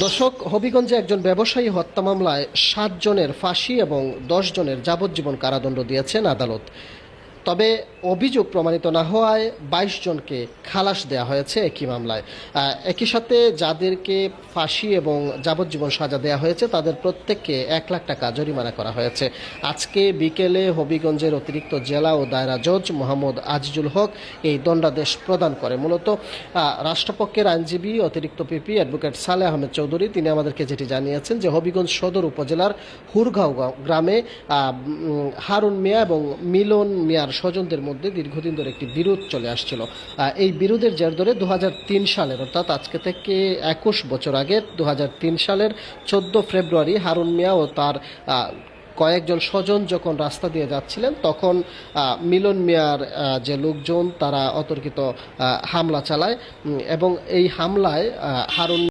দর্শক, হবিগঞ্জে একজন ব্যবসায়ী হত্যা মামলায় ৭ জনের ফাঁসি এবং ১০ জনের যাবজ্জীবন কারাদণ্ড দিয়েছেন আদালত। তবে অভিযোগ প্রমাণিত না হওয়ায় ২২ জনকে খালাস দেওয়া হয়েছে একই মামলায়। একই সাথে যাদেরকে ফাঁসি এবং যাবজ্জীবন সাজা দেওয়া হয়েছে তাদের প্রত্যেককে ১,০০,০০০ টাকা জরিমানা করা হয়েছে। আজকে বিকেলে হবিগঞ্জের অতিরিক্ত জেলা ও দায়রা জজ মোহাম্মদ আজিজুল হক এই দণ্ডাদেশ প্রদান করে। মূলত রাষ্ট্রপক্ষের আইনজীবী অতিরিক্ত পিপি অ্যাডভোকেট সালেহ আহমেদ চৌধুরী তিনি আমাদেরকে যেটি জানিয়েছেন যে হবিগঞ্জ সদর উপজেলার হুরগাঁও গ্রামে হারুন মিয়া এবং মিলন মিয়ার স্বজনদের মধ্যে দীর্ঘদিন ধরে একটি বিরোধ চলে আসছিল। এই বিরোধের জের ধরে ২০০৩ সালের অর্থাৎ আজকে থেকে ২১ বছর আগে ২০০৩ সালের ১৪ ফেব্রুয়ারি হারুন মিয়া ও তার কয়েকজন স্বজন যখন রাস্তা দিয়ে যাচ্ছিলেন তখন মিলন মিয়ার যে লোকজন তারা অতর্কিত হামলা চালায় এবং এই হামলায় হারুন